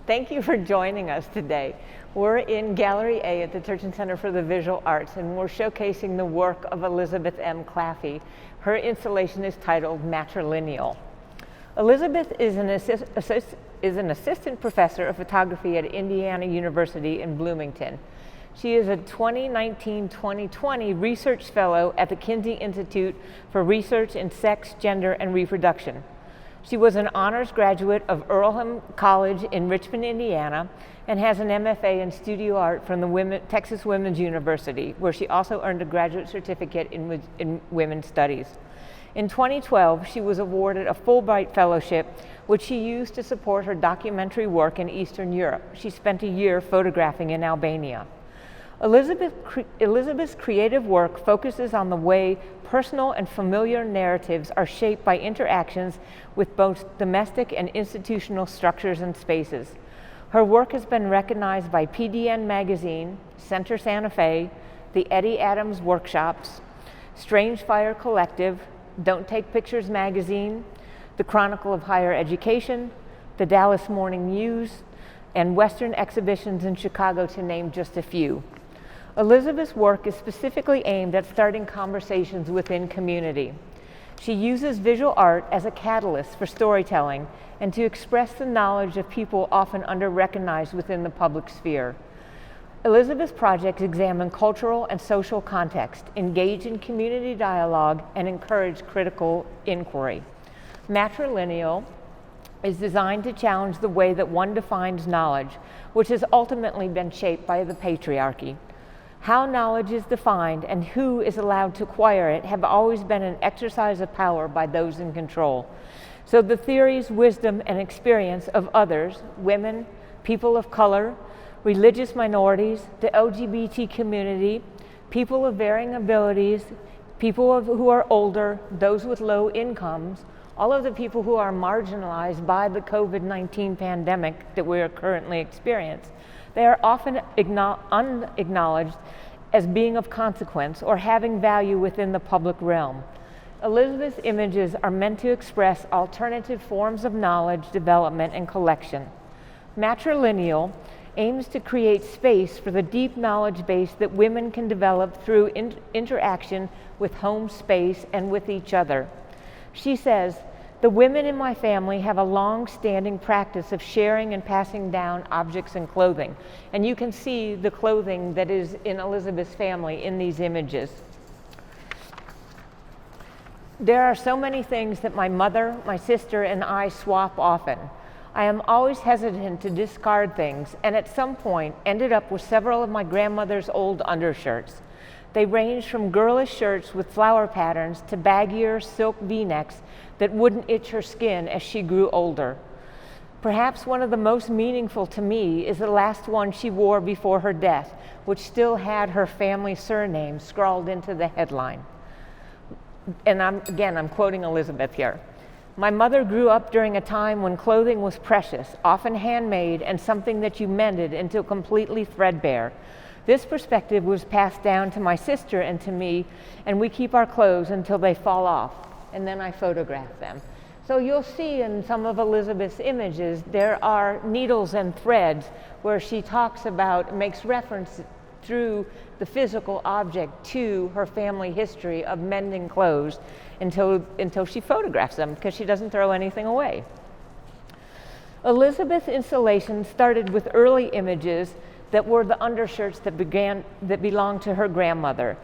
Thank you for joining us today. We're in Gallery A at the Turchin Center for the Visual Arts, and we're showcasing the work of Elizabeth M. Claffey. Her installation is titled Matrilinear. Elizabeth is an assistant professor of photography at Indiana University in Bloomington. She is a 2019-2020 research fellow at the Kinsey Institute for Research in Sex, Gender, and Reproduction. She was an honors graduate of Earlham College in Richmond, Indiana, and has an MFA in studio art from the Texas Women's University, where she also earned a graduate certificate in women's studies. In 2012, she was awarded a Fulbright Fellowship, which she used to support her documentary work in Eastern Europe. She spent a year photographing in Albania. Elizabeth's creative work focuses on the way personal and familiar narratives are shaped by interactions with both domestic and institutional structures and spaces. Her work has been recognized by PDN Magazine, Center Santa Fe, the Eddie Adams Workshops, Strange Fire Collective, Don't Take Pictures Magazine, the Chronicle of Higher Education, the Dallas Morning News, and Western exhibitions in Chicago, to name just a few. Elizabeth's work is specifically aimed at starting conversations within community. She uses visual art as a catalyst for storytelling and to express the knowledge of people often under-recognized within the public sphere. Elizabeth's projects examine cultural and social context, engage in community dialogue, and encourage critical inquiry. Matrilineal is designed to challenge the way that one defines knowledge, which has ultimately been shaped by the patriarchy. How knowledge is defined and who is allowed to acquire it have always been an exercise of power by those in control. So the theories, wisdom, and experience of others, women, people of color, religious minorities, the LGBT community, people of varying abilities, people who are older, those with low incomes, all of the people who are marginalized by the COVID-19 pandemic that we are currently experiencing, they are often unacknowledged as being of consequence or having value within the public realm. Elizabeth's images are meant to express alternative forms of knowledge development and collection. Matrilineal aims to create space for the deep knowledge base that women can develop through interaction with home space and with each other. She says, "The women in my family have a long-standing practice of sharing and passing down objects and clothing." And you can see the clothing that is in Elizabeth's family in these images. "There are so many things that my mother, my sister, and I swap often. I am always hesitant to discard things, and at some point ended up with several of my grandmother's old undershirts. They range from girlish shirts with flower patterns to baggier silk V-necks that wouldn't itch her skin as she grew older. Perhaps one of the most meaningful to me is the last one she wore before her death, which still had her family surname scrawled into the headline." And I'm quoting Elizabeth here. "My mother grew up during a time when clothing was precious, often handmade, and something that you mended until completely threadbare. This perspective was passed down to my sister and to me, and we keep our clothes until they fall off." And then I photograph them. So you'll see in some of Elizabeth's images, there are needles and threads where she talks about, makes reference through the physical object to her family history of mending clothes until she photographs them, because she doesn't throw anything away. Elizabeth's installation started with early images that were the undershirts that belonged to her grandmother,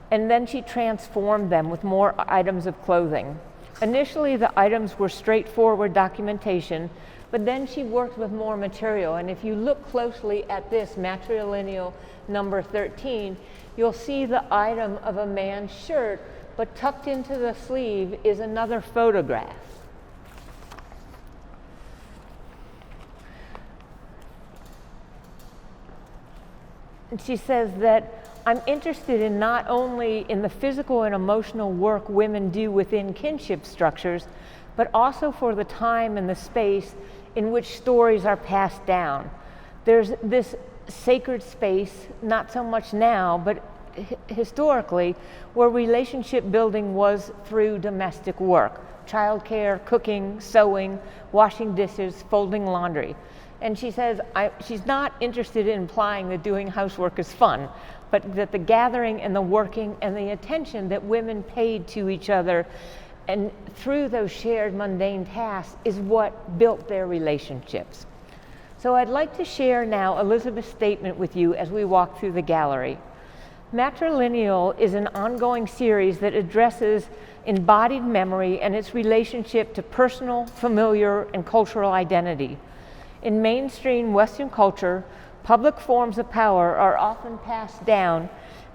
and then she transformed them with more items of clothing. Initially, the items were straightforward documentation, but then she worked with more material. And if you look closely at this Matrilinear number 13, you'll see the item of a man's shirt, but tucked into the sleeve is another photograph. And she says that, "I'm interested in not only in the physical and emotional work women do within kinship structures, but also for the time and the space in which stories are passed down. There's this sacred space, not so much now, but historically, where relationship building was through domestic work, childcare, cooking, sewing, washing dishes, folding laundry. And she says she's not interested in implying that doing housework is fun, but that the gathering and the working and the attention that women paid to each other and through those shared mundane tasks is what built their relationships. So I'd like to share now Elizabeth's statement with you as we walk through the gallery. Matrilineal is an ongoing series that addresses embodied memory and its relationship to personal, familiar, and cultural identity. In mainstream Western culture, public forms of power are often passed down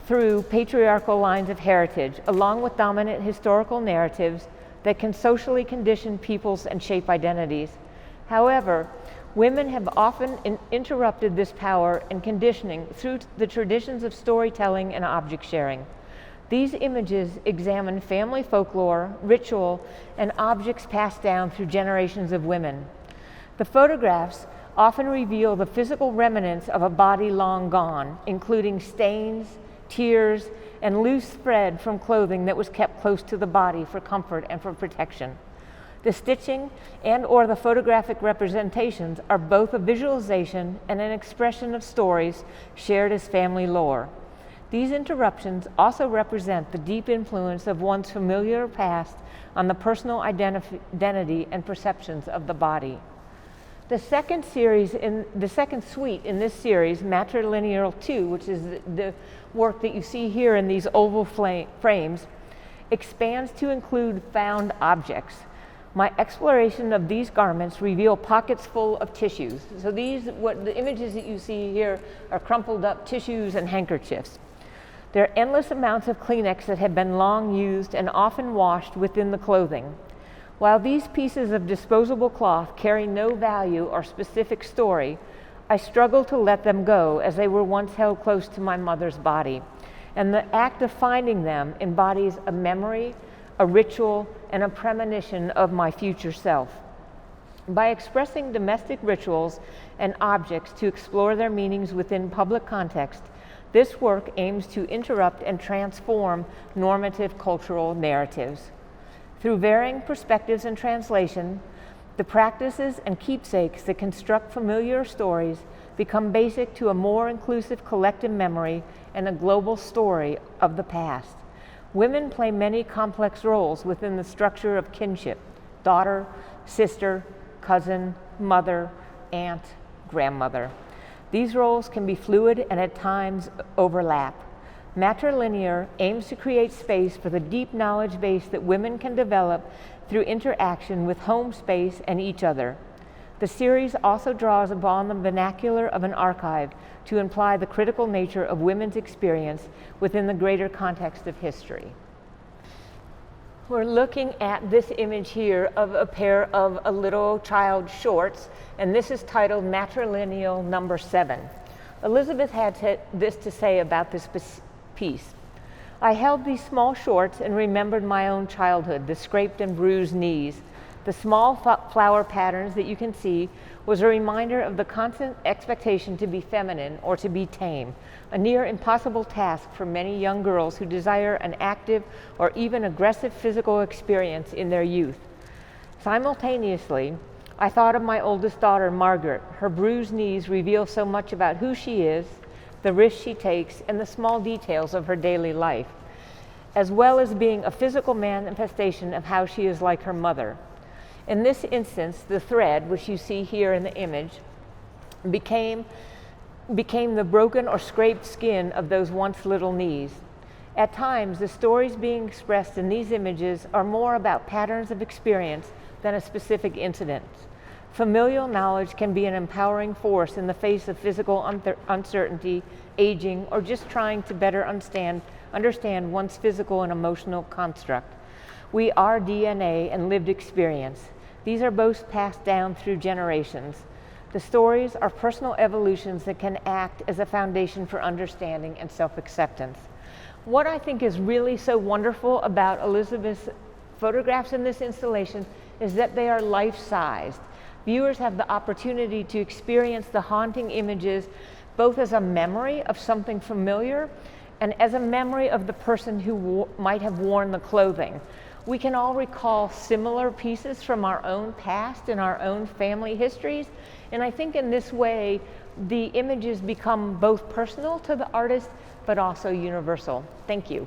through patriarchal lines of heritage, along with dominant historical narratives that can socially condition peoples and shape identities. However, women have often interrupted this power and conditioning through the traditions of storytelling and object sharing. These images examine family folklore, ritual, and objects passed down through generations of women. The photographs often reveal the physical remnants of a body long gone, including stains, tears, and loose thread from clothing that was kept close to the body for comfort and for protection. The stitching and/or the photographic representations are both a visualization and an expression of stories shared as family lore. These interruptions also represent the deep influence of one's familiar past on the personal identity and perceptions of the body. The second suite in this series, Matrilinear 2, which is the work that you see here in these oval frames, expands to include found objects. My exploration of these garments reveal pockets full of tissues. So the images that you see here are crumpled up tissues and handkerchiefs. There are endless amounts of Kleenex that have been long used and often washed within the clothing. While these pieces of disposable cloth carry no value or specific story, I struggle to let them go as they were once held close to my mother's body. And the act of finding them embodies a memory, a ritual, and a premonition of my future self. By expressing domestic rituals and objects to explore their meanings within public context, this work aims to interrupt and transform normative cultural narratives. Through varying perspectives and translation, the practices and keepsakes that construct familiar stories become basic to a more inclusive collective memory and a global story of the past. Women play many complex roles within the structure of kinship: daughter, sister, cousin, mother, aunt, grandmother. These roles can be fluid and at times overlap. Matrilinear aims to create space for the deep knowledge base that women can develop through interaction with home space and each other. The series also draws upon the vernacular of an archive to imply the critical nature of women's experience within the greater context of history. We're looking at this image here of a pair of a little child's shorts, and this is titled Matrilineal number 7. Elizabeth had this to say about this piece. I held these small shorts and remembered my own childhood, the scraped and bruised knees. The small flower patterns that you can see was a reminder of the constant expectation to be feminine or to be tame, a near impossible task for many young girls who desire an active or even aggressive physical experience in their youth. Simultaneously, I thought of my oldest daughter, Margaret. Her bruised knees reveal so much about who she is, the risks she takes, and the small details of her daily life, as well as being a physical manifestation of how she is like her mother. In this instance, the thread, which you see here in the image, became the broken or scraped skin of those once little knees. At times, the stories being expressed in these images are more about patterns of experience than a specific incident. Familial knowledge can be an empowering force in the face of physical uncertainty, aging, or just trying to better understand one's physical and emotional construct. We are DNA and lived experience. These are both passed down through generations. The stories are personal evolutions that can act as a foundation for understanding and self-acceptance. What I think is really so wonderful about Elizabeth's photographs in this installation is that they are life-sized. Viewers have the opportunity to experience the haunting images both as a memory of something familiar and as a memory of the person who might have worn the clothing. We can all recall similar pieces from our own past and our own family histories. And I think in this way, the images become both personal to the artist, but also universal. Thank you.